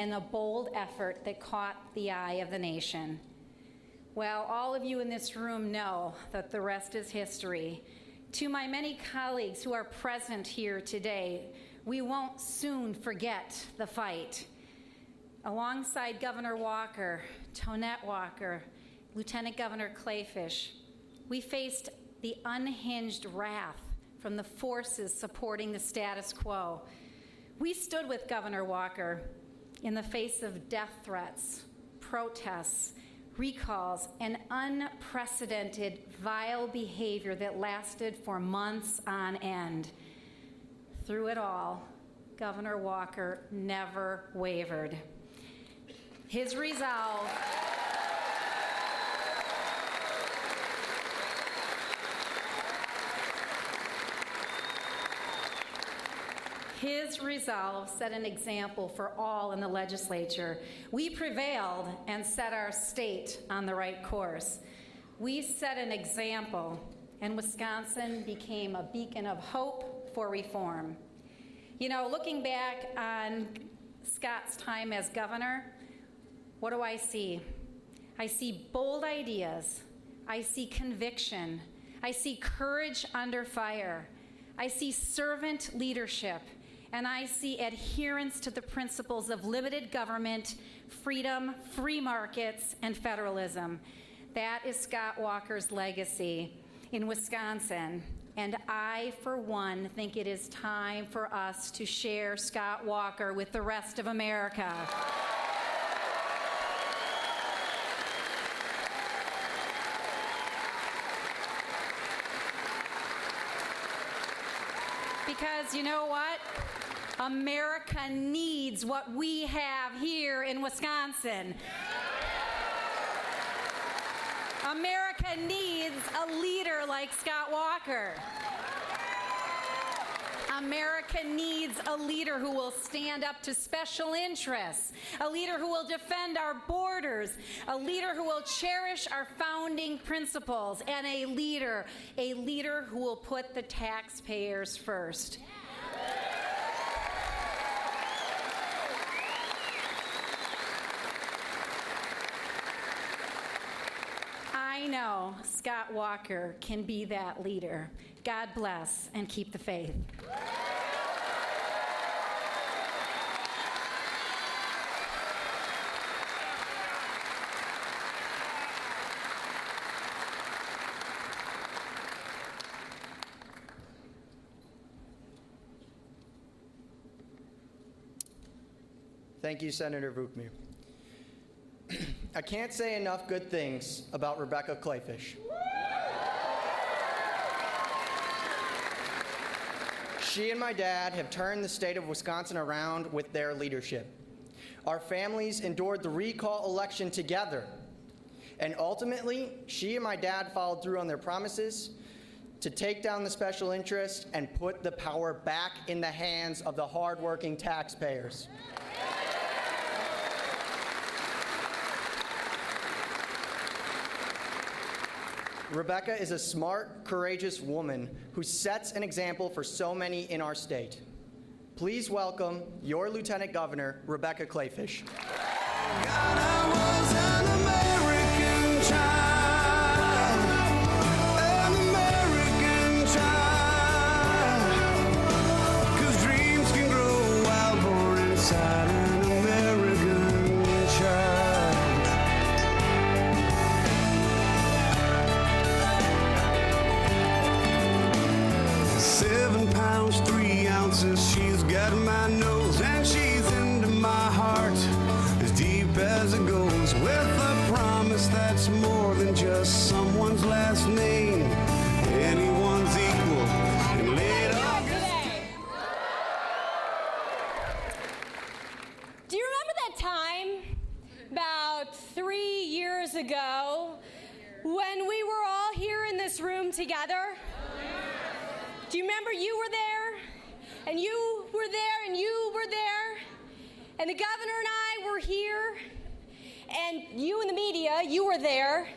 and a bold effort that caught the eye of the nation. Well, all of you in this room know that the rest is history. To my many colleagues who are present here today, we won't soon forget the fight. Alongside Governor Walker, Tonet Walker, Lieutenant Governor Clayfish, we faced the unhinged wrath from the forces supporting the status quo. We stood with Governor Walker in the face of death threats, protests, recalls, and unprecedented vile behavior that lasted for months on end. Through it all, Governor Walker never wavered. His resolve set an example for all in the legislature. We prevailed and set our state on the right course. We set an example, and Wisconsin became a beacon of hope for reform. You know, looking back on Scott's time as governor, what do I see? I see bold ideas. I see conviction. I see courage under fire. I see servant leadership. And I see adherence to the principles of limited government, freedom, free markets, and federalism. That is Scott Walker's legacy in Wisconsin. And I, for one, think it is time for us to share Scott Walker with the rest of America. Because you know what? America needs what we have here in Wisconsin. America needs a leader like Scott Walker. America needs a leader who will stand up to special interests, a leader who will defend our borders, a leader who will cherish our founding principles, and a leader who will put the taxpayers first. I know Scott Walker can be that leader. God bless and keep the faith. Thank you, Senator Vukmir. I can't say enough good things about Rebecca Clayfish. She and my dad have turned the state of Wisconsin around with their leadership. Our families endured the recall election together. And ultimately, she and my dad followed through on their promises to take down the special interest and put the power back in the hands of the hardworking taxpayers. Rebecca is a smart, courageous woman who sets an example for so many in our state. Please welcome your Lieutenant Governor, Rebecca Clayfish. God, I was an American child, an American child, 'cause dreams can grow wild born inside an American child. 7 pounds, 3 ounces, she's got my nose, and she's into my heart, as deep as it goes, with a promise that's more than just someone's last name, anyone's equal, and laid up. Do you remember that time about 3 years ago when we were all here in this room together? Do you remember you were there, and you were there, and you were there, and the governor and I were here, and you in the media, you were there,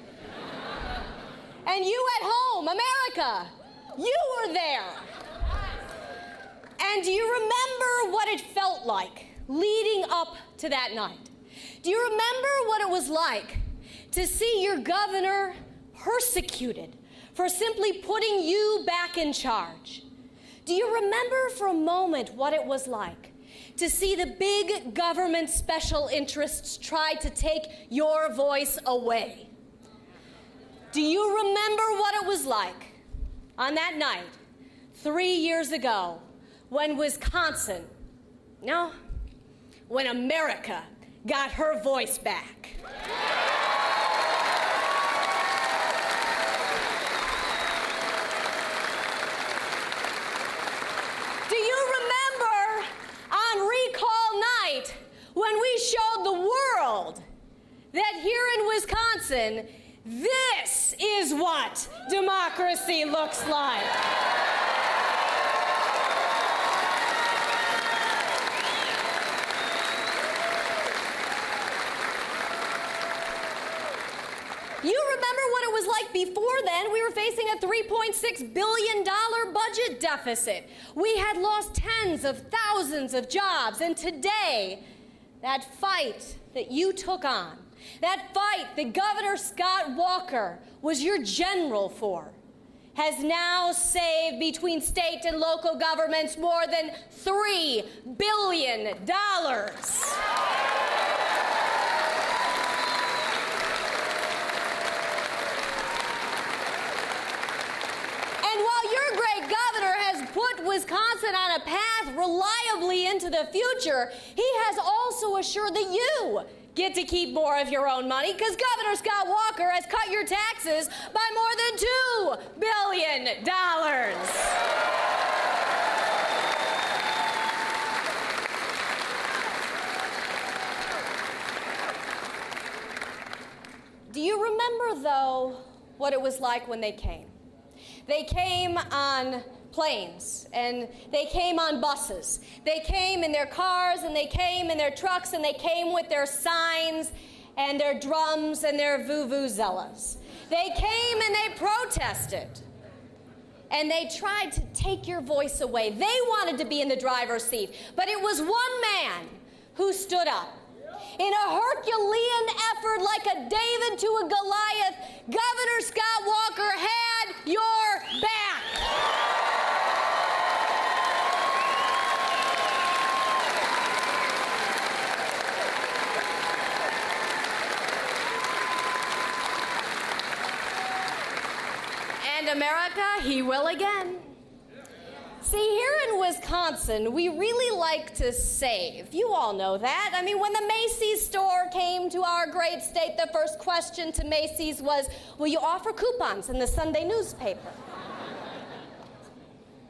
and you at home, America, you were there. And do you remember what it felt like leading up to that night? Do you remember what it was like to see your governor persecuted for simply putting you back in charge? Do you remember for a moment what it was like to see the big government special interests try to take your voice away? Do you remember what it was like on that night 3 years ago when Wisconsin, no, when America got her voice back? Do you remember on recall night when we showed the world that here in Wisconsin, this is what democracy looks like? You remember what it was like before then? We were facing a $3.6 billion budget deficit. We had lost tens of thousands of jobs. And today, that fight that you took on, that fight that Governor Scott Walker was your general for, has now saved between state and local governments more than $3 billion. Your great governor has put Wisconsin on a path reliably into the future. He has also assured that you get to keep more of your own money because Governor Scott Walker has cut your taxes by more than $2 billion. Do you remember, though, what it was like when they came? They came on planes, and they came on buses. They came in their cars, and they came in their trucks, and they came with their signs and their drums and their vuvuzelas. They came and they protested, and they tried to take your voice away. They wanted to be in the driver's seat, but it was one man who stood up. In a Herculean effort like a David to a Goliath, Governor Scott Walker had your back. And America, he will again. See, here in Wisconsin, we really like to save. You all know that. I mean, when the Macy's store came to our great state, the first question to Macy's was, will you offer coupons in the Sunday newspaper?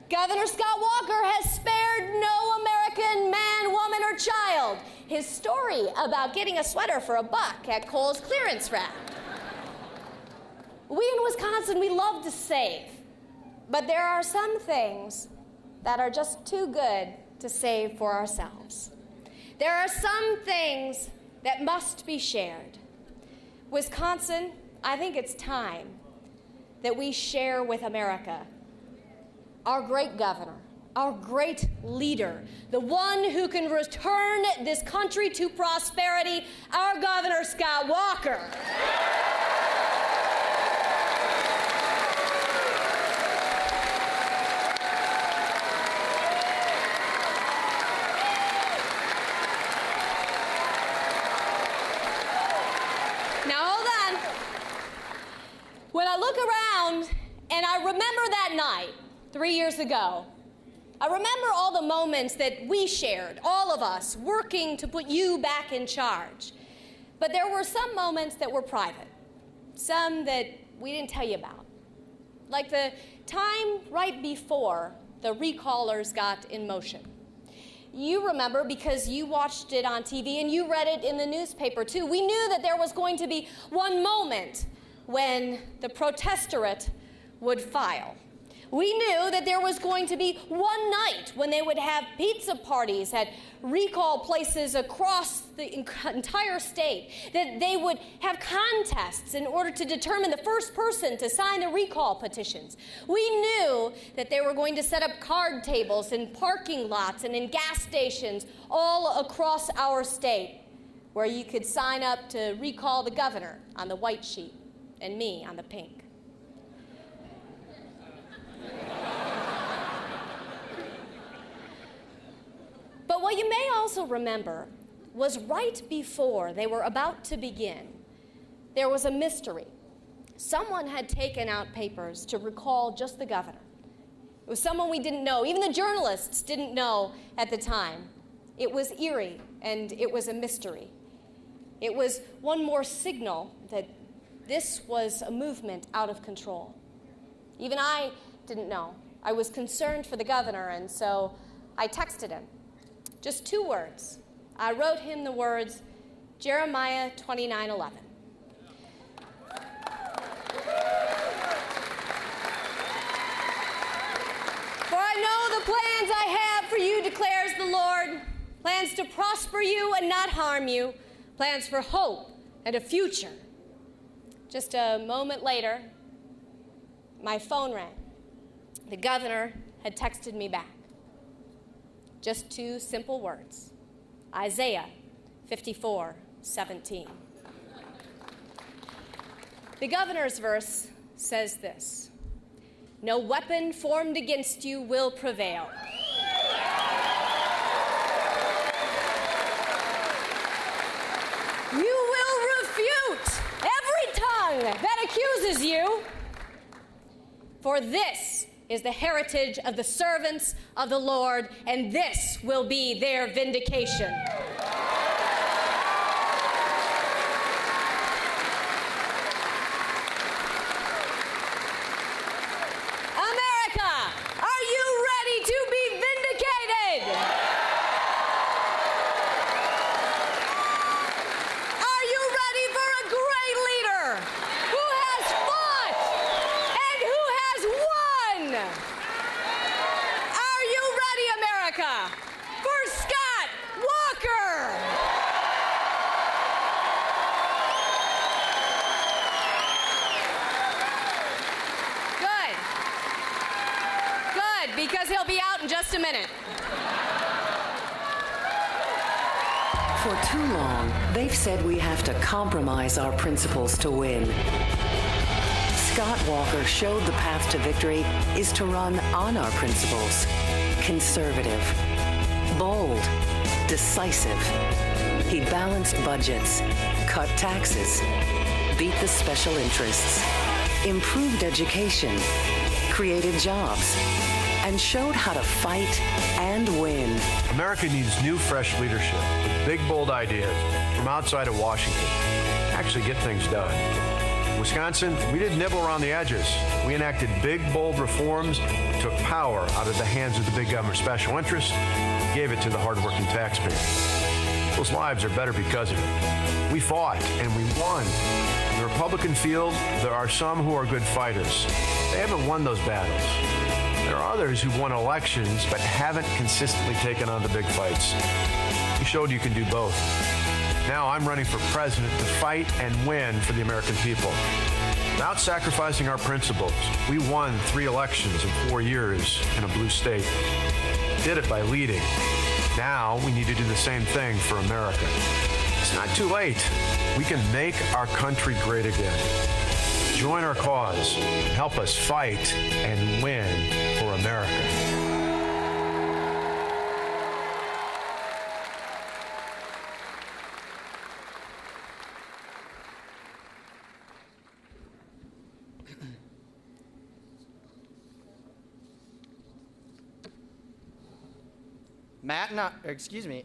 Governor Scott Walker has spared no American man, woman, or child. His story about getting a sweater for $1 at Kohl's clearance rack. We in Wisconsin, we love to save. But there are some things that are just too good to save for ourselves. There are some things that must be shared. Wisconsin, I think it's time that we share with America our great governor, our great leader, the one who can return this country to prosperity, our Governor Scott Walker. When I look around and I remember that night 3 years ago, I remember all the moments that we shared, all of us, working to put you back in charge. But there were some moments that were private, some that we didn't tell you about. Like the time right before the recallers got in motion. You remember because you watched it on TV and you read it in the newspaper too. We knew that there was going to be one moment when the protestorate would file. We knew that there was going to be one night when they would have pizza parties at recall places across the entire state, that they would have contests in order to determine the first person to sign the recall petitions. We knew that they were going to set up card tables in parking lots and in gas stations all across our state. where you could sign up to recall the governor on the white sheet and me on the pink. But what you may also remember was right before they were about to begin, there was a mystery. Someone had taken out papers to recall just the governor. It was someone we didn't know. Even the journalists didn't know at the time. It was eerie, and it was a mystery. It was one more signal that this was a movement out of control. Even I didn't know. I was concerned for the governor, and so I texted him. Just 2 words. I wrote him the words, Jeremiah 29:11. For I know the plans I have for you, declares the Lord, plans to prosper you and not harm you, plans for hope and a future. Just a moment later, my phone rang. The governor had texted me back. Just 2 simple words, Isaiah 54:17. The governor's verse says this, no weapon formed against you will prevail. You will refute every tongue that accuses you, for this is the heritage of the servants of the Lord, and this will be their vindication. America, are you ready to be vindicated? Are you ready for a great leader who has fought and who has won? Are you ready, America, for Scott Walker? Good. Good, because he'll be out in just a minute. For too long, they've said we have to compromise our principles to win. Scott Walker showed the path to victory is to run on our principles. Conservative, bold, decisive. He balanced budgets, cut taxes, beat the special interests, improved education, created jobs, and showed how to fight and win. America needs new, fresh leadership with big, bold ideas from outside of Washington to actually get things done. In Wisconsin, we didn't nibble around the edges. We enacted big, bold reforms, took power out of the hands of the big government special interests, gave it to the hardworking taxpayer. Those lives are better because of it. We fought and we won. In the Republican field, there are some who are good fighters. They haven't won those battles. There are others who've won elections but haven't consistently taken on the big fights. You showed you can do both. Now I'm running for president to fight and win for the American people. Without sacrificing our principles, we won 3 elections in 4 years in a blue state. Did it by leading. Now we need to do the same thing for America. It's not too late. We can make our country great again. Join our cause and help us fight and win for America.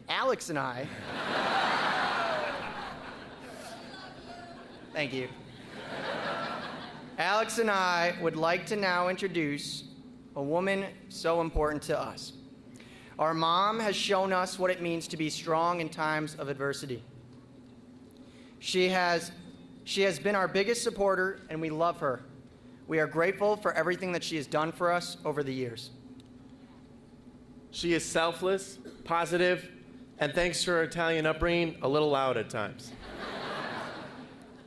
Alex and I. Thank you. Alex and I would like to now introduce a woman so important to us. Our mom has shown us what it means to be strong in times of adversity. She has been our biggest supporter, and we love her. We are grateful for everything that she has done for us over the years. She is selfless, positive, and thanks to her Italian upbringing, a little loud at times.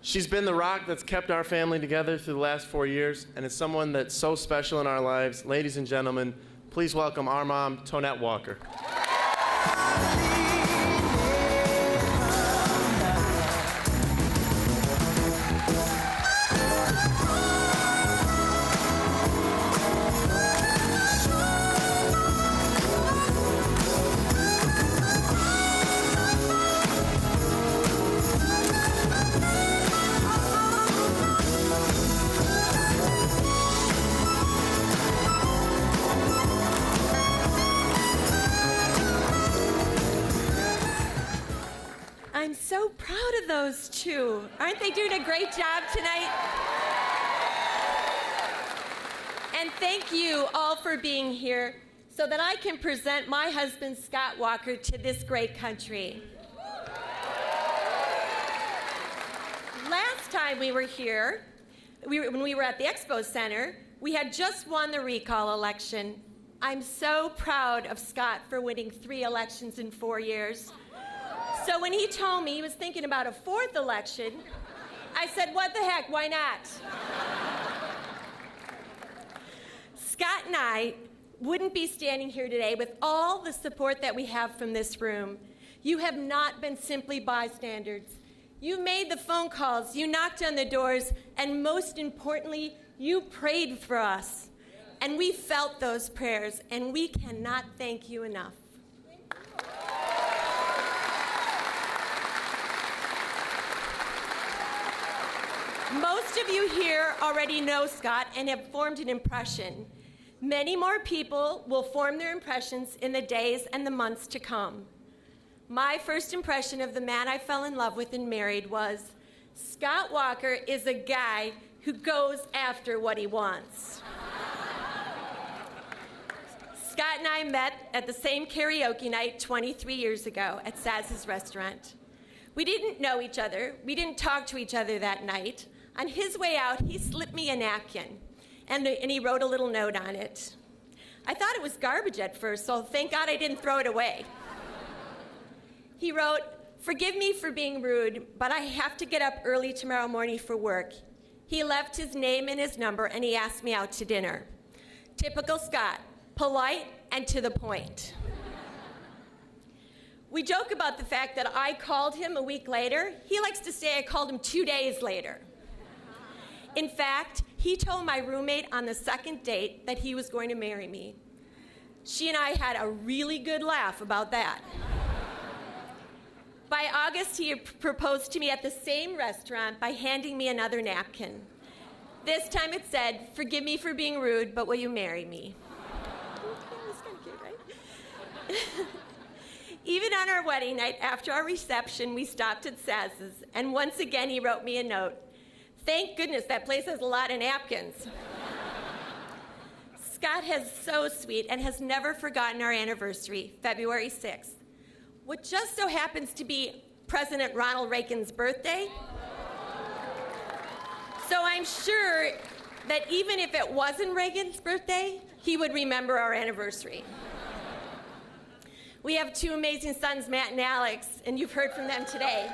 She's been the rock that's kept our family together through the last 4 years, and is someone that's so special in our lives. Ladies and gentlemen, please welcome our mom, Tonet Walker. I'm so proud of those two. Aren't they doing a great job tonight? And thank you all for being here so that I can present my husband, Scott Walker, to this great country. Last time we were here, when we were at the Expo Center, we had just won the recall election. I'm so proud of Scott for winning 3 elections in 4 years. So when he told me he was thinking about a 4th election, I said, what the heck, why not? Scott and I wouldn't be standing here today with all the support that we have from this room. You have not been simply bystanders. You made the phone calls, you knocked on the doors, and most importantly, you prayed for us. And we felt those prayers, and we cannot thank you enough. Most of you here already know Scott and have formed an impression. Many more people will form their impressions in the days and the months to come. My first impression of the man I fell in love with and married was, Scott Walker is a guy who goes after what he wants. Scott and I met at the same karaoke night 23 years ago at Saz's restaurant. We didn't know each other. We didn't talk to each other that night. On his way out, he slipped me a napkin, and he wrote a little note on it. I thought it was garbage at first, so thank God I didn't throw it away. He wrote, "Forgive me for being rude, but I have to get up early tomorrow morning for work." He left his name and his number, and he asked me out to dinner. Typical Scott, polite and to the point. We joke about the fact that I called him a week later. He likes to say I called him 2 days later. In fact, he told my roommate on the second date that he was going to marry me. She and I had a really good laugh about that. By August, he proposed to me at the same restaurant by handing me another napkin. This time it said, "Forgive me for being rude, but will you marry me?" That's kind of cute, right? Even on our wedding night, after our reception, we stopped at Saz's, and once again he wrote me a note. Thank goodness that place has a lot of napkins. Scott is so sweet and has never forgotten our anniversary, February 6th. What just so happens to be President Ronald Reagan's birthday. So I'm sure that even if it wasn't Reagan's birthday, he would remember our anniversary. We have 2 amazing sons, Matt and Alex, and you've heard from them today.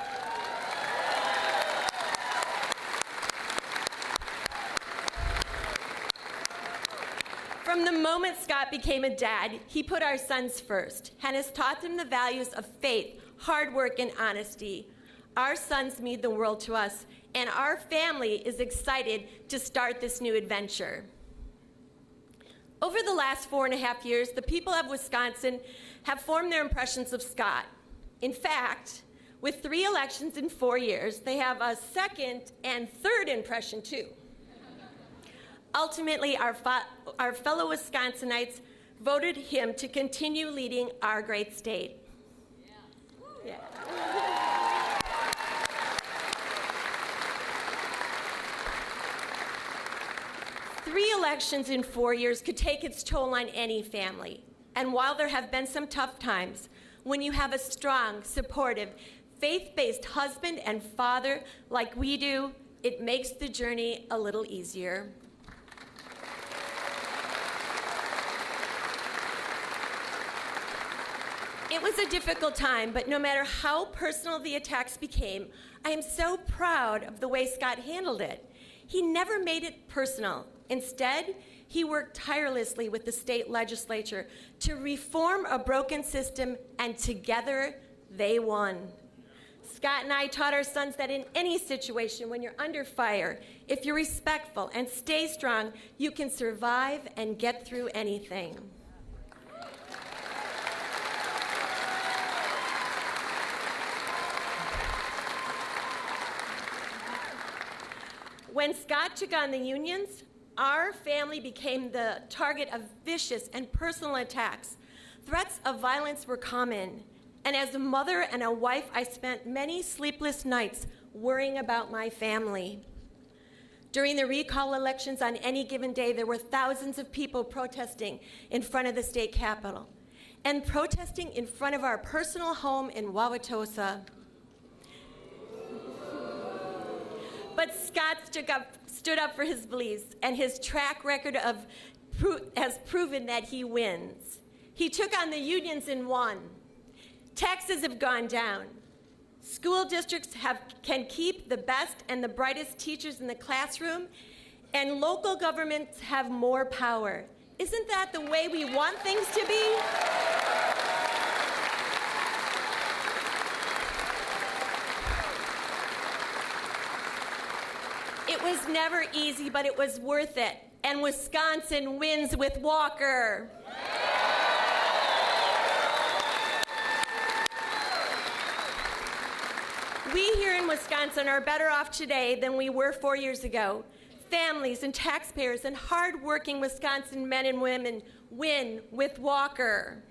From the moment Scott became a dad, he put our sons first and has taught them the values of faith, hard work, and honesty. Our sons mean the world to us, and our family is excited to start this new adventure. Over the last 4.5 years, the people of Wisconsin have formed their impressions of Scott. In fact, with 3 elections in 4 years, they have a second and third impression too. Ultimately, our fellow Wisconsinites voted him to continue leading our great state. Yeah. 3 elections in 4 years could take its toll on any family. And while there have been some tough times, when you have a strong, supportive, faith-based husband and father like we do, it makes the journey a little easier. It was a difficult time, but no matter how personal the attacks became, I am so proud of the way Scott handled it. He never made it personal. Instead, he worked tirelessly with the state legislature to reform a broken system, and together they won. Scott and I taught our sons that in any situation, when you're under fire, if you're respectful and stay strong, you can survive and get through anything. When Scott took on the unions, our family became the target of vicious and personal attacks. Threats of violence were common. And as a mother and a wife, I spent many sleepless nights worrying about my family. During the recall elections on any given day, there were thousands of people protesting in front of the state capitol and protesting in front of our personal home in Wauwatosa. But Scott stood up for his beliefs, and his track record has proven that he wins. He took on the unions and won. Taxes have gone down. School districts can keep the best and the brightest teachers in the classroom, and local governments have more power. Isn't that the way we want things to be? It was never easy, but it was worth it. And Wisconsin wins with Walker. We here in Wisconsin are better off today than we were 4 years ago. Families and taxpayers and hard-working Wisconsin men and women win with Walker.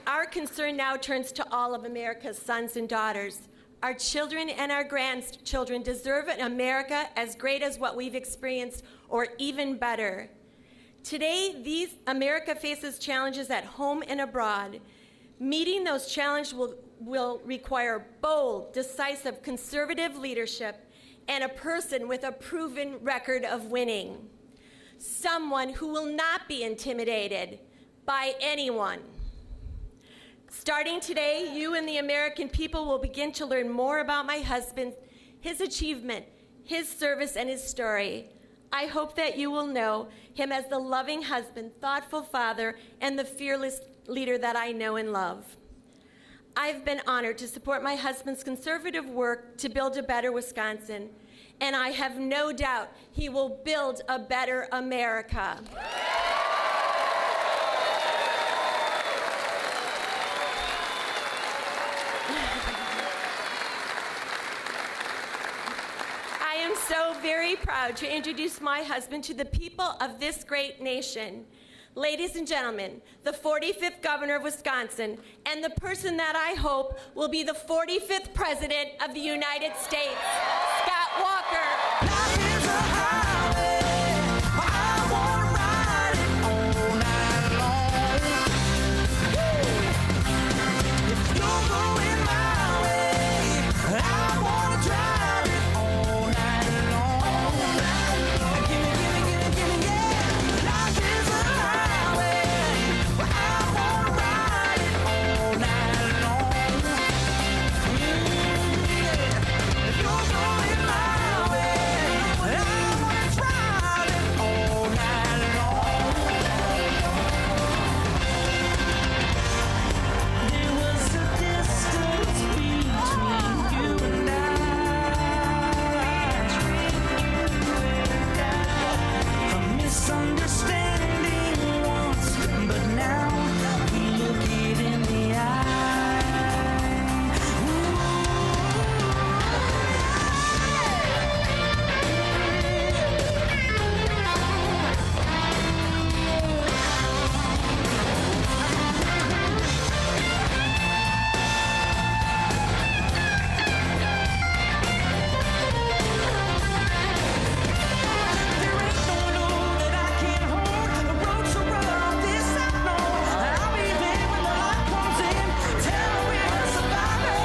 Our concern now turns to all of America's sons and daughters. Our children and our grandchildren deserve an America as great as what we've experienced, or even better. Today, America faces challenges at home and abroad. Meeting those challenges will require bold, decisive, conservative leadership and a person with a proven record of winning. Someone who will not be intimidated by anyone. Starting today, you and the American people will begin to learn more about my husband, his achievement, his service, and his story. I hope that you will know him as the loving husband, thoughtful father, and the fearless leader that I know and love. I've been honored to support my husband's conservative work to build a better Wisconsin, and I have no doubt he will build a better America. I am so very proud to introduce my husband to the people of this great nation. Ladies and gentlemen, the 45th governor of Wisconsin, and the person that I hope will be the 45th president of the United States, Scott Walker. Life is a highway, I wanna ride it all night long. If you're going my way, I wanna drive it all night long. Gimme, yeah. Life is a highway, I wanna ride it all night long. If you're going my way, I wanna drive it all night long. There was a distance between you and I. A misunderstanding once, but now we look it in the eye. There ain't no door that I can't hold. The road's so rough, this I know. I'll be there when the light comes in. Tell me we're surviving.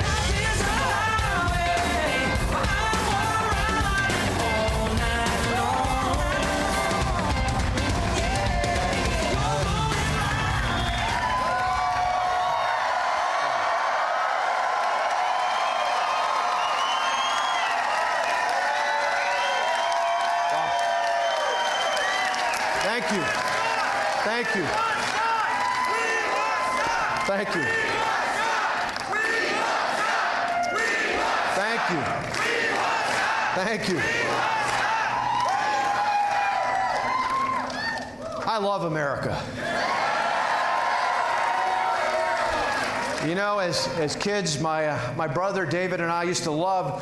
Life is a highway, I wanna ride it all night long. Thank you. Thank you. Thank you. Thank you. Thank you. I love America. You know, as kids, my brother David and I used to love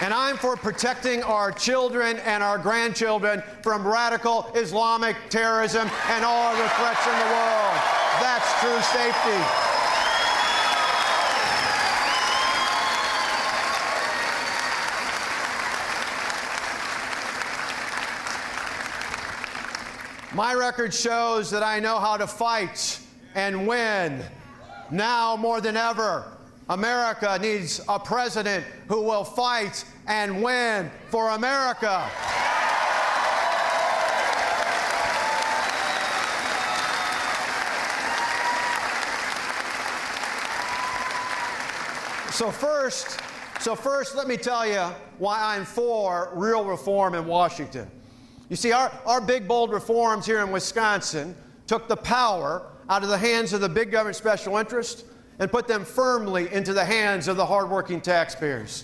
And I'm for protecting our children and our grandchildren from radical Islamic terrorism and all other threats in the world. That's true safety. My record shows that I know how to fight and win. Now more than ever, America needs a president who will fight and win for America. So first, let me tell you why I'm for real reform in Washington. You see, our big, bold reforms here in Wisconsin took the power out of the hands of the big government special interest and put them firmly into the hands of the hardworking taxpayers.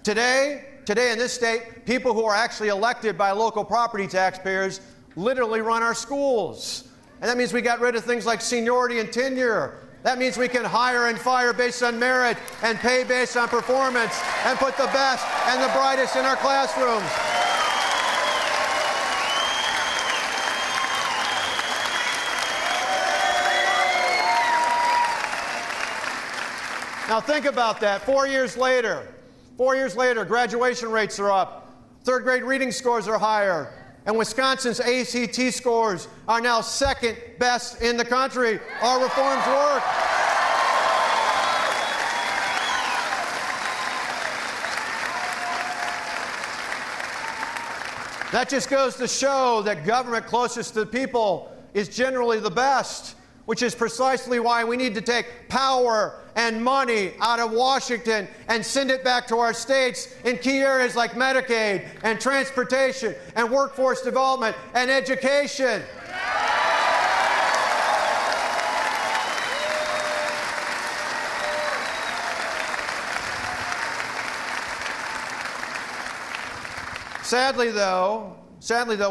Today in this state, people who are actually elected by local property taxpayers literally run our schools. And that means we got rid of things like seniority and tenure. That means we can hire and fire based on merit and pay based on performance and put the best and the brightest in our classrooms. Now think about that. 4 years later, graduation rates are up. Third grade reading scores are higher. And Wisconsin's ACT scores are now second best in the country. Our reforms work. That just goes to show that government closest to the people is generally the best, which is precisely why we need to take power and money out of Washington and send it back to our states in key areas like Medicaid and transportation and workforce development and education. Sadly, though,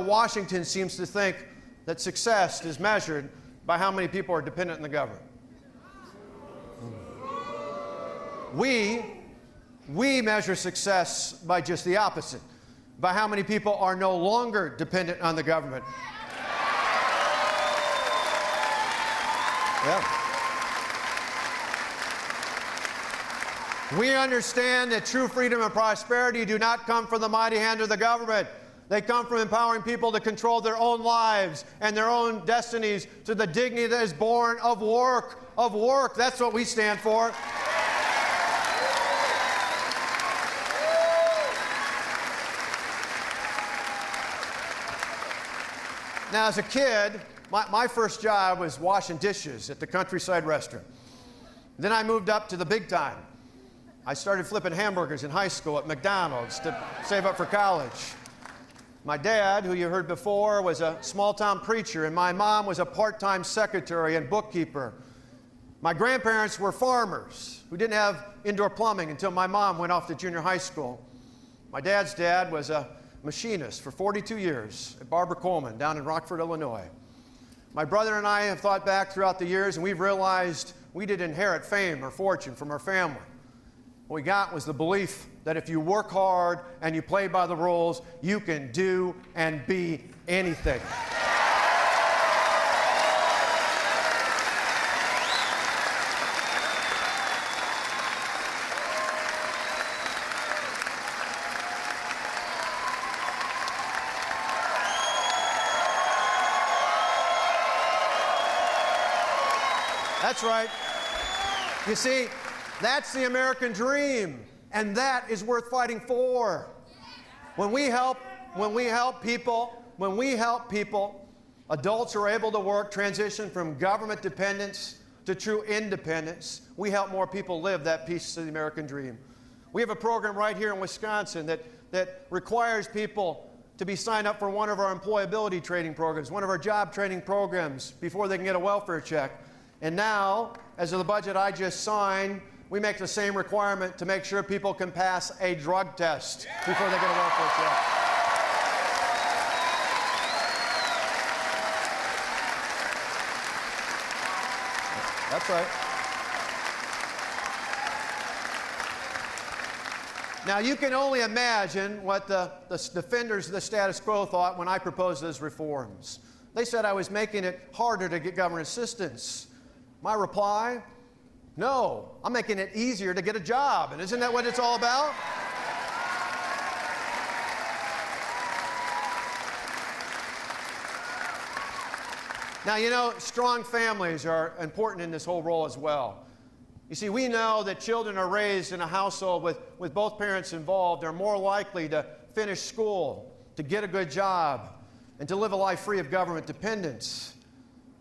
Washington seems to think that success is measured by how many people are dependent on the government. We measure success by just the opposite, by how many people are no longer dependent on the government. Yeah. We understand that true freedom and prosperity do not come from the mighty hand of the government. They come from empowering people to control their own lives and their own destinies to the dignity that is born of work. Of work. That's what we stand for. Now, as a kid, my first job was washing dishes at the Countryside Restaurant. Then I moved up to the big time. I started flipping hamburgers in high school at McDonald's to save up for college. My dad, who you heard before, was a small-town preacher, and my mom was a part-time secretary and bookkeeper. My grandparents were farmers who didn't have indoor plumbing until my mom went off to junior high school. My dad's dad was a machinist for 42 years at Barbara Coleman down in Rockford, Illinois. My brother and I have thought back throughout the years, and we've realized we didn't inherit fame or fortune from our family. What we got was the belief that if you work hard and you play by the rules, you can do and be anything. That's right. You see, that's the American dream, and that is worth fighting for. When we help people, adults are able to work, transition from government dependence to true independence. We help more people live that piece of the American dream. We have a program right here in Wisconsin that requires people to be signed up for one of our employability training programs, one of our job training programs before they can get a welfare check. And now, as of the budget I just signed, we make the same requirement to make sure people can pass a drug test before they get a welfare check. That's right. Now, you can only imagine what the defenders of the status quo thought when I proposed those reforms. They said I was making it harder to get government assistance. My reply, no, I'm making it easier to get a job. And isn't that what it's all about? Now, you know, strong families are important in this whole role as well. You see, we know that children are raised in a household with both parents involved are more likely to finish school, to get a good job, and to live a life free of government dependence.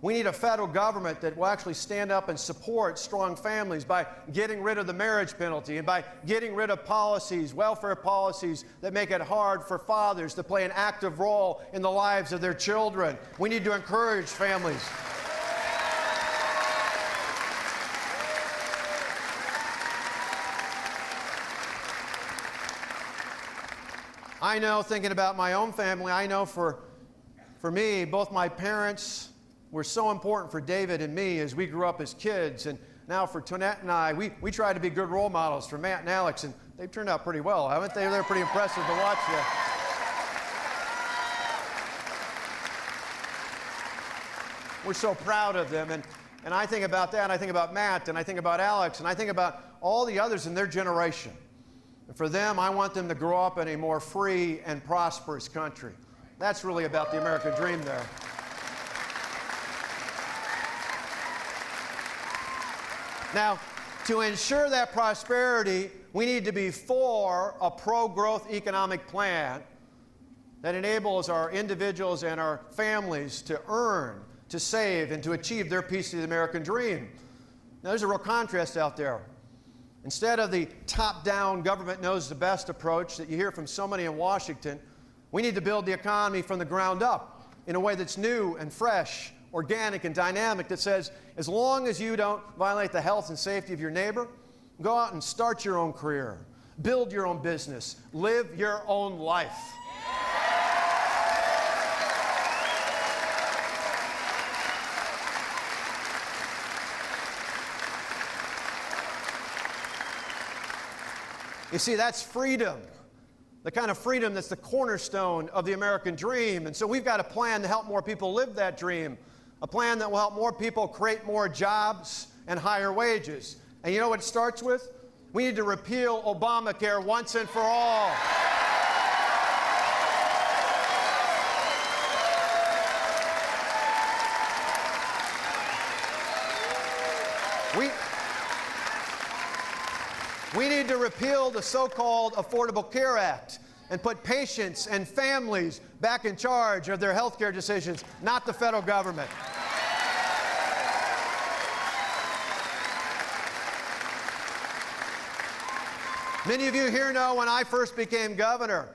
We need a federal government that will actually stand up and support strong families by getting rid of the marriage penalty and by getting rid of policies, welfare policies that make it hard for fathers to play an active role in the lives of their children. We need to encourage families. I know, thinking about my own family, I know for me, both my parents were so important for David and me as we grew up as kids. And now for Tonet and I, we try to be good role models for Matt and Alex, and they've turned out pretty well, haven't they? They're pretty impressive to watch. We're so proud of them. And I think about that, and I think about Matt, and I think about Alex, and I think about all the others in their generation. And for them, I want them to grow up in a more free and prosperous country. That's really about the American dream there. Now, to ensure that prosperity, we need to be for a pro-growth economic plan that enables our individuals and our families to earn, to save, and to achieve their piece of the American dream. Now, there's a real contrast out there. Instead of the top-down, government knows the best approach that you hear from so many in Washington, we need to build the economy from the ground up in a way that's new and fresh, organic and dynamic, that says, as long as you don't violate the health and safety of your neighbor, go out and start your own career, build your own business, live your own life. You see, that's freedom, the kind of freedom that's the cornerstone of the American dream. And so we've got a plan to help more people live that dream, a plan that will help more people create more jobs and higher wages. And you know what it starts with? We need to repeal Obamacare once and for all. We need to repeal the so-called Affordable Care Act and put patients and families back in charge of their health care decisions, not the federal government. Many of you here know when I first became governor,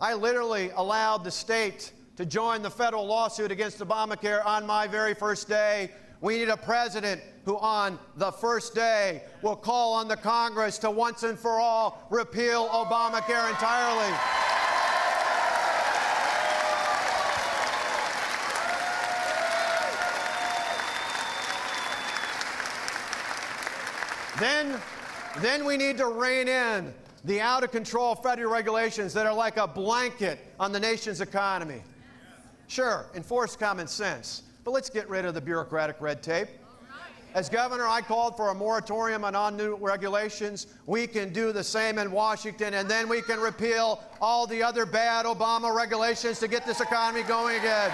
I literally allowed the state to join the federal lawsuit against Obamacare on my very first day. We need a president who on the first day will call on the Congress to once and for all repeal Obamacare entirely. Then we need to rein in the out-of-control federal regulations that are like a blanket on the nation's economy. Sure, enforce common sense, but let's get rid of the bureaucratic red tape. As governor, I called for a moratorium on new regulations. We can do the same in Washington, and then we can repeal all the other bad Obama regulations to get this economy going again.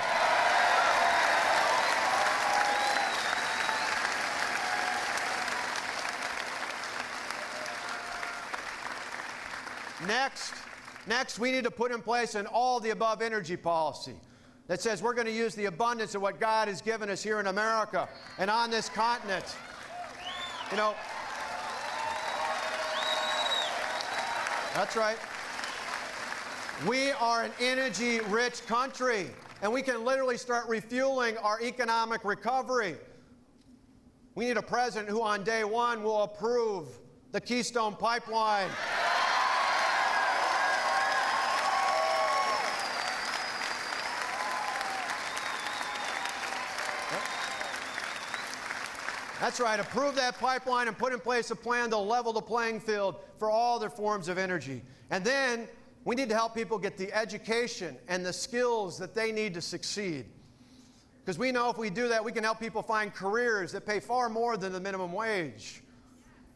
Next, we need to put in place an all-the-above energy policy that says we're going to use the abundance of what God has given us here in America and on this continent. You know, that's right. We are an energy-rich country, and we can literally start refueling our economic recovery. We need a president who on day one will approve the Keystone Pipeline. That's right, approve that pipeline and put in place a plan to level the playing field for all their forms of energy. And then we need to help people get the education and the skills that they need to succeed. Because we know if we do that, we can help people find careers that pay far more than the minimum wage.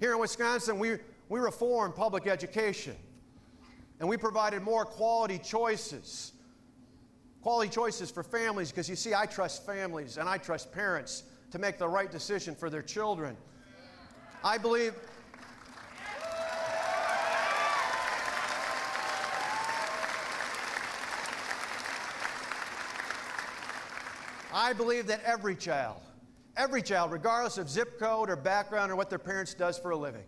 Here in Wisconsin, we reformed public education. And we provided more quality choices. Quality choices for families, because you see, I trust families and I trust parents to make the right decision for their children. I believe that every child, regardless of zip code or background or what their parents does for a living,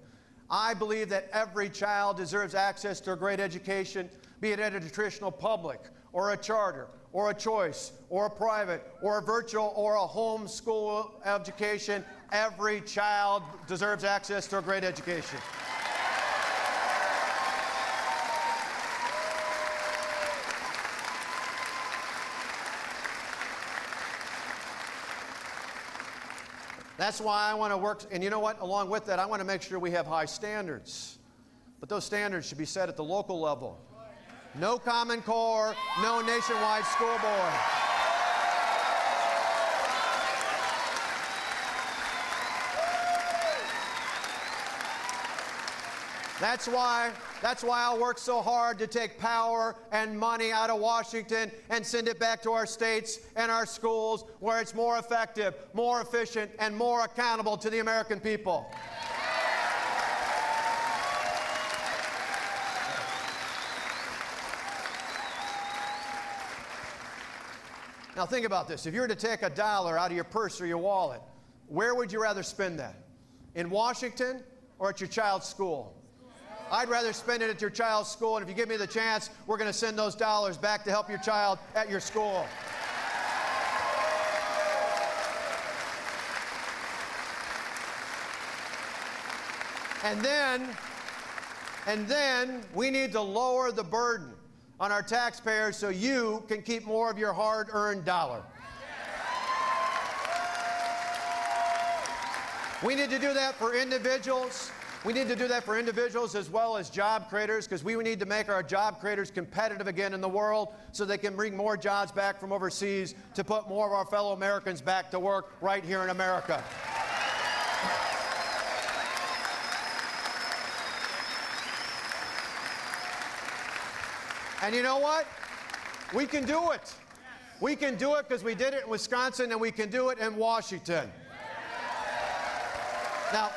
I believe that every child deserves access to a great education, be it at a traditional public or a charter or a choice or a private or a virtual or a home school education. Every child deserves access to a great education. That's why I want to work, and you know what, along with that, I want to make sure we have high standards. But those standards should be set at the local level. No Common Core, no nationwide school board. That's why I'll work so hard to take power and money out of Washington and send it back to our states and our schools where it's more effective, more efficient, and more accountable to the American people. Now think about this. If you were to take $1 out of your purse or your wallet, where would you rather spend that? In Washington or at your child's school? I'd rather spend it at your child's school, and if you give me the chance, we're going to send those dollars back to help your child at your school. And then we need to lower the burden on our taxpayers so you can keep more of your hard-earned dollar. We need to do that for individuals. We need to do that for individuals as well as job creators, because we need to make our job creators competitive again in the world so they can bring more jobs back from overseas to put more of our fellow Americans back to work right here in America. And you know what? We can do it. We can do it because we did it in Wisconsin, and we can do it in Washington. Now,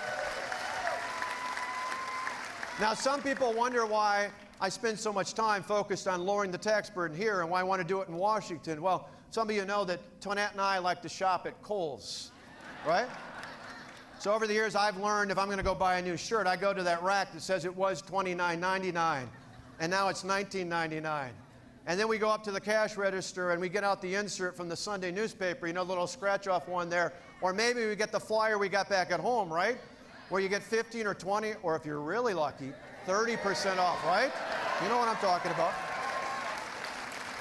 some people wonder why I spend so much time focused on lowering the tax burden here and why I want to do it in Washington. Well, some of you know that Tonet and I like to shop at Kohl's, right? So over the years, I've learned if I'm going to go buy a new shirt, I go to that rack that says it was $29.99, and now it's $19.99. And then we go up to the cash register and we get out the insert from the Sunday newspaper, you know, the little scratch-off one there. Or maybe we get the flyer we got back at home, right? Where you get 15 or 20, or if you're really lucky, 30% off, right? You know what I'm talking about.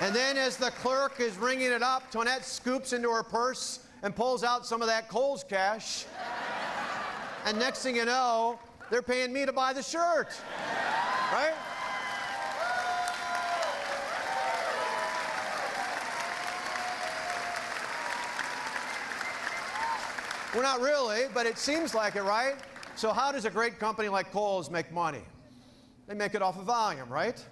And then as the clerk is ringing it up, Tonet scoops into her purse and pulls out some of that Kohl's cash. And next thing you know, they're paying me to buy the shirt, right? We're not really, but it seems like it, right? So how does a great company like Kohl's make money? They make it off of volume, right?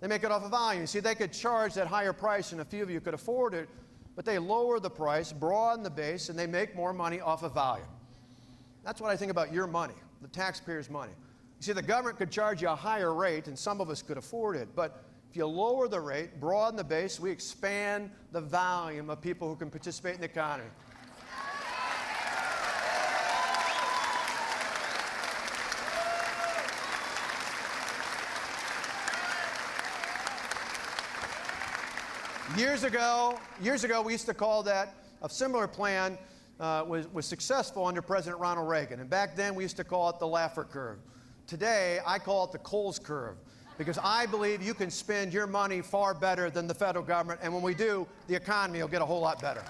They make it off of volume. See, they could charge that higher price and a few of you could afford it, but they lower the price, broaden the base, and they make more money off of volume. That's what I think about your money, the taxpayers' money. You see, the government could charge you a higher rate, and some of us could afford it, but if you lower the rate, broaden the base, we expand the volume of people who can participate in the economy. Years ago, we used to call that a similar plan was successful under President Ronald Reagan. And back then, we used to call it the Laffer curve. Today, I call it the Kohl's curve, because I believe you can spend your money far better than the federal government. And when we do, the economy will get a whole lot better.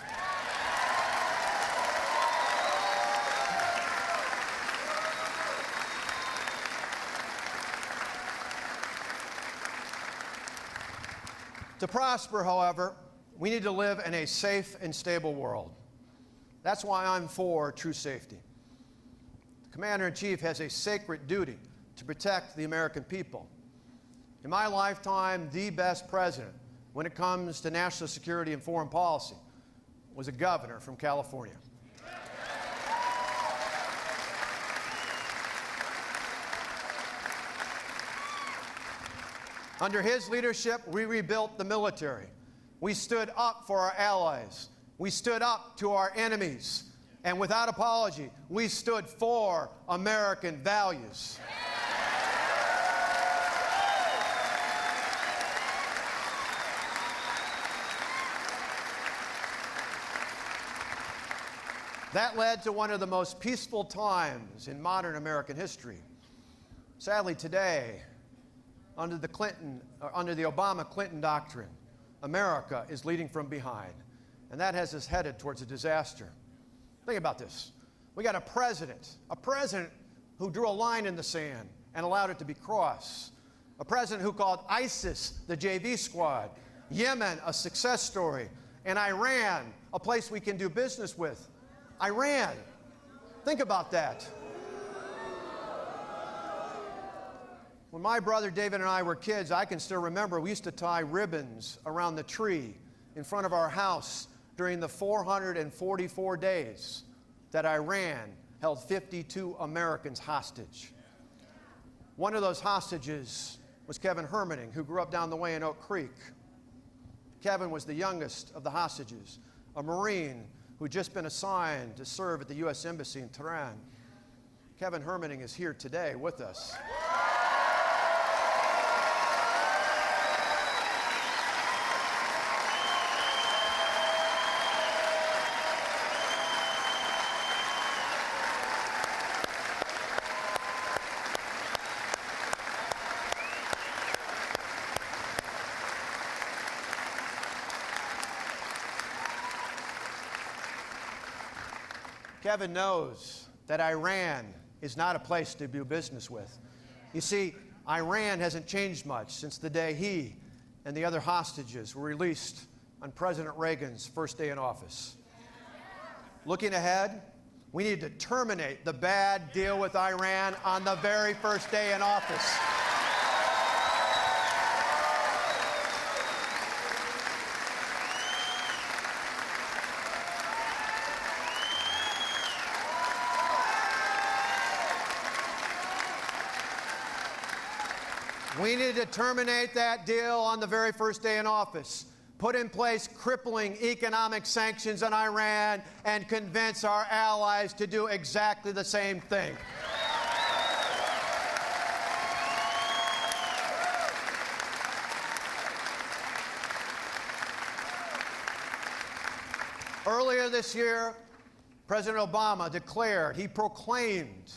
To prosper, however, we need to live in a safe and stable world. That's why I'm for true safety. The Commander-in-Chief has a sacred duty to protect the American people. In my lifetime, the best president when it comes to national security and foreign policy was a governor from California. Under his leadership, we rebuilt the military. We stood up for our allies. We stood up to our enemies. And without apology, we stood for American values. That led to one of the most peaceful times in modern American history. Sadly, today, under the Obama-Clinton doctrine, America is leading from behind, and that has us headed towards a disaster. Think about this. We got a president who drew a line in the sand and allowed it to be crossed. A president who called ISIS the JV squad, Yemen a success story, and Iran a place we can do business with. Iran. Think about that. When my brother David and I were kids, I can still remember we used to tie ribbons around the tree in front of our house during the 444 days that Iran held 52 Americans hostage. One of those hostages was Kevin Hermaning, who grew up down the way in Oak Creek. Kevin was the youngest of the hostages, a Marine who had just been assigned to serve at the U.S. Embassy in Tehran. Kevin Hermaning is here today with us. Kevin knows that Iran is not a place to do business with. You see, Iran hasn't changed much since the day he and the other hostages were released on President Reagan's first day in office. Looking ahead, we need to terminate the bad deal with Iran on the very first day in office. We need to terminate that deal on the very first day in office, put in place crippling economic sanctions on Iran, and convince our allies to do exactly the same thing. Earlier this year, President Obama proclaimed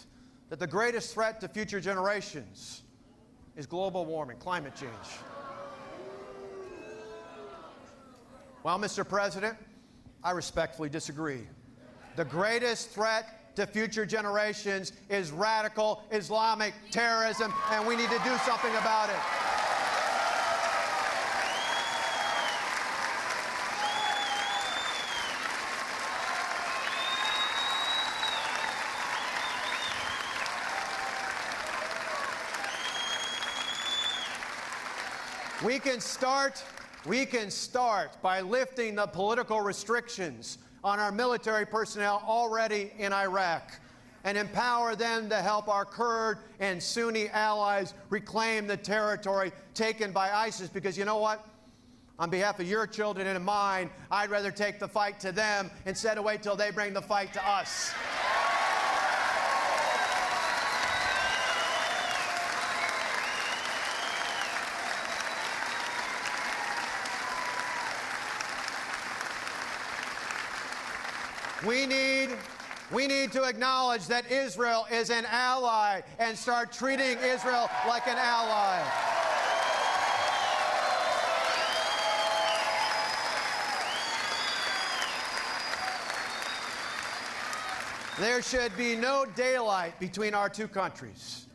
that the greatest threat to future generations is global warming, climate change. Well, Mr. President, I respectfully disagree. The greatest threat to future generations is radical Islamic terrorism, and we need to do something about it. We can start by lifting the political restrictions on our military personnel already in Iraq and empower them to help our Kurd and Sunni allies reclaim the territory taken by ISIS. Because you know what? On behalf of your children and mine, I'd rather take the fight to them instead of wait till they bring the fight to us. We need to acknowledge that Israel is an ally and start treating Israel like an ally. There should be no daylight between our two countries.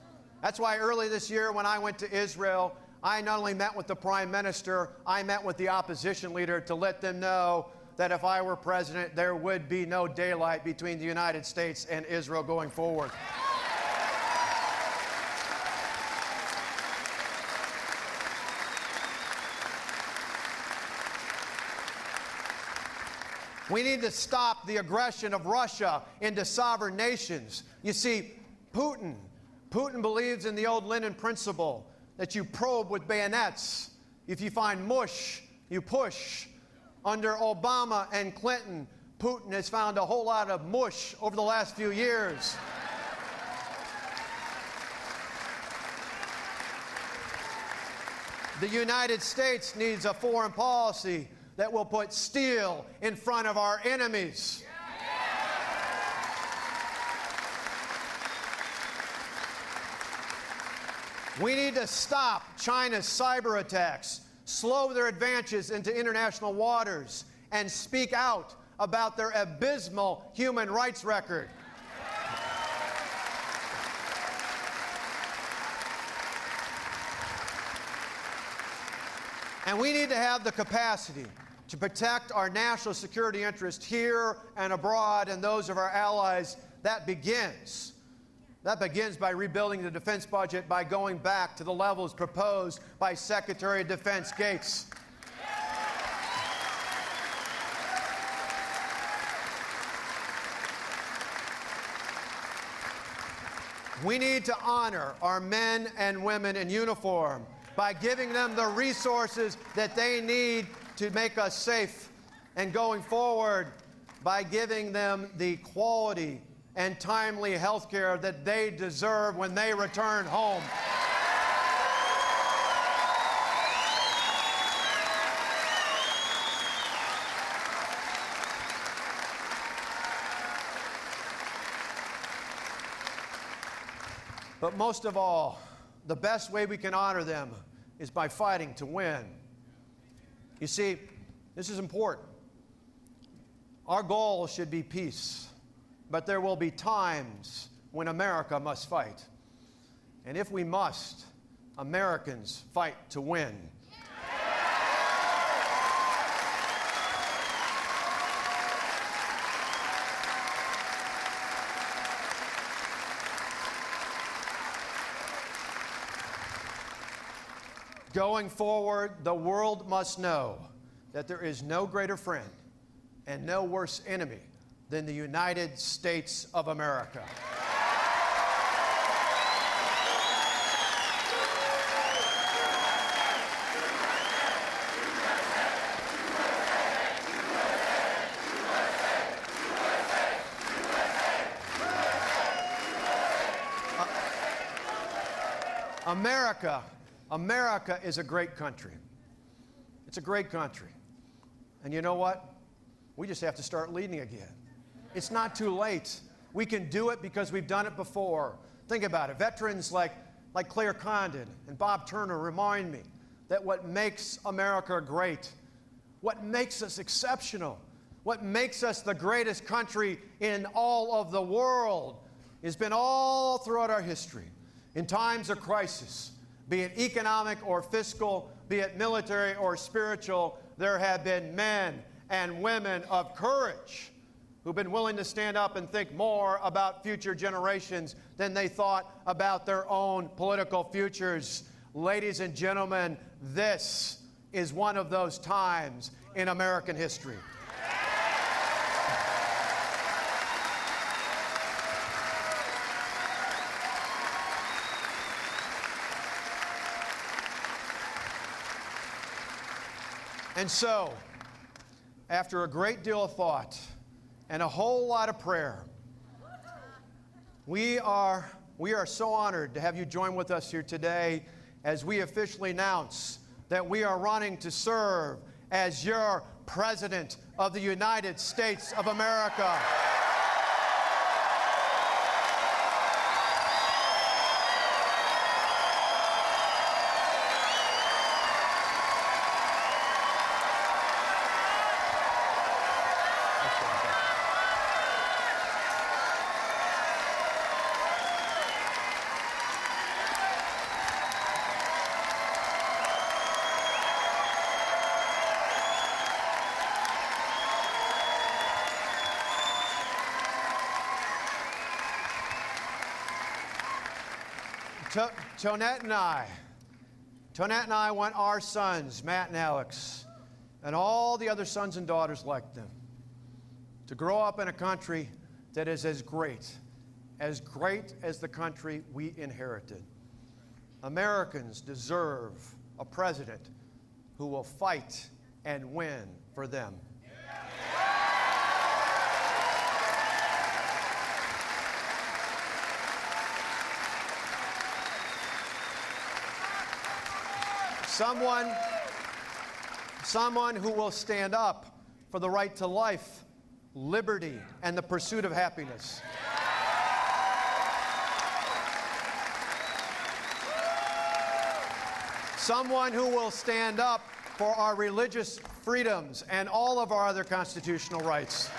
That's why early this year when I went to Israel, I not only met with the Prime Minister, I met with the opposition leader to let them know that if I were president, there would be no daylight between the United States and Israel going forward. We need to stop the aggression of Russia into sovereign nations. You see, Putin believes in the old Lenin principle that you probe with bayonets. If you find mush, you push. Under Obama and Clinton, Putin has found a whole lot of mush over the last few years. The United States needs a foreign policy that will put steel in front of our enemies. We need to stop China's cyber attacks, slow their advances into international waters, and speak out about their abysmal human rights record. And we need to have the capacity to protect our national security interests here and abroad and those of our allies. That begins by rebuilding the defense budget, by going back to the levels proposed by Secretary of Defense Gates. We need to honor our men and women in uniform by giving them the resources that they need to make us safe, and going forward by giving them the quality and timely health care that they deserve when they return home. But most of all, the best way we can honor them is by fighting to win. You see, this is important. Our goal should be peace, but there will be times when America must fight. And if we must, Americans fight to win. Going forward, the world must know that there is no greater friend and no worse enemy than the United States of America. America is a great country. It's a great country. And you know what? We just have to start leading again. It's not too late. We can do it because we've done it before. Think about it. Veterans like Claire Condon and Bob Turner remind me that what makes America great, what makes us exceptional, what makes us the greatest country in all of the world has been all throughout our history. In times of crisis, be it economic or fiscal, be it military or spiritual, there have been men and women of courage who've been willing to stand up and think more about future generations than they thought about their own political futures. Ladies and gentlemen, this is one of those times in American history. And so, after a great deal of thought and a whole lot of prayer, we are so honored to have you join with us here today as we officially announce that we are running to serve as your President of the United States of America. Tonet and I want our sons, Matt and Alex, and all the other sons and daughters like them, to grow up in a country that is as great as the country we inherited. Americans deserve a president who will fight and win for them. Someone who will stand up for the right to life, liberty, and the pursuit of happiness. Someone who will stand up for our religious freedoms and all of our other constitutional rights.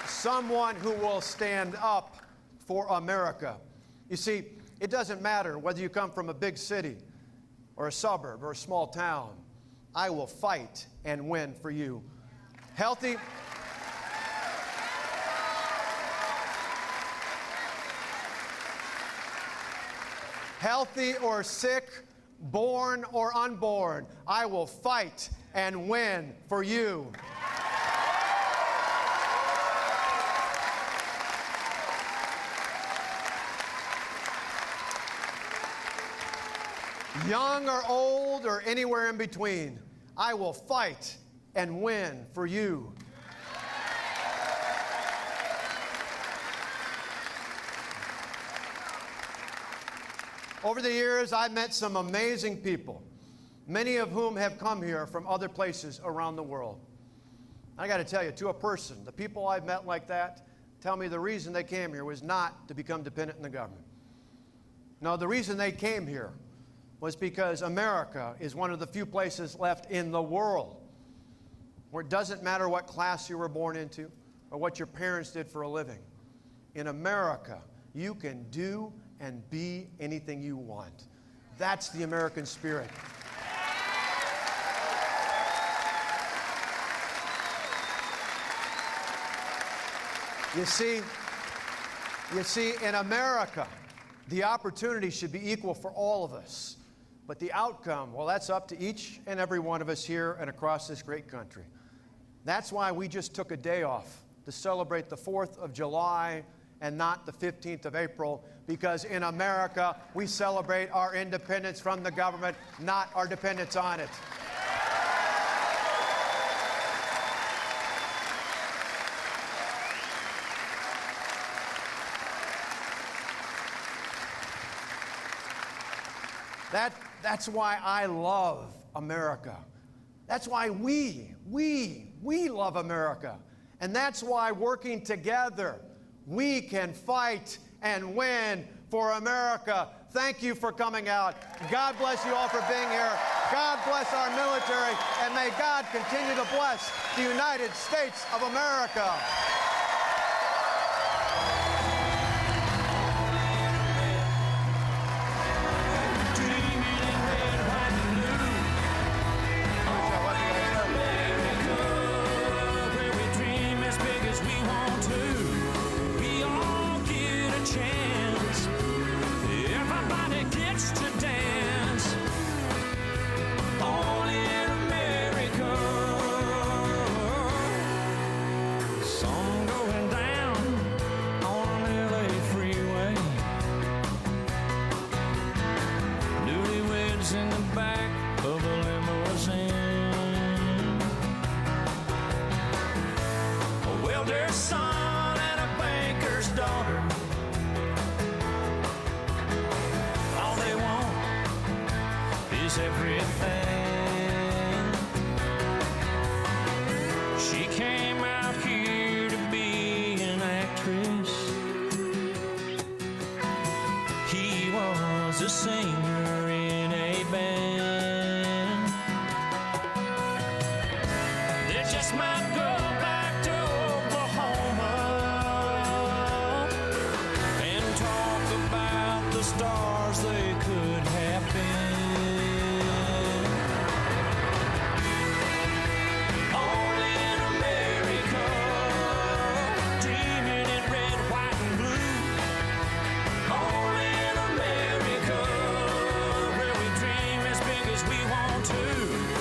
Someone who will stand up for America. You see, it doesn't matter whether you come from a big city or a suburb or a small town. I will fight and win for you. Healthy or sick, born or unborn, I will fight and win for you. Young or old or anywhere in between, I will fight and win for you. Over the years, I've met some amazing people, many of whom have come here from other places around the world. I got to tell you, to a person, the people I've met like that tell me the reason they came here was not to become dependent on the government. No, the reason they came here was because America is one of the few places left in the world where it doesn't matter what class you were born into or what your parents did for a living. In America, you can do and be anything you want. That's the American spirit. You see, in America, the opportunity should be equal for all of us. But the outcome, well, that's up to each and every one of us here and across this great country. That's why we just took a day off to celebrate the 4th of July and not the 15th of April, because in America, we celebrate our independence from the government, not our dependence on it. That's why I love America. That's why we love America. And that's why working together, we can fight and win for America. Thank you for coming out. God bless you all for being here. God bless our military, and may God continue to bless the United States of America. Stars they could have been. too.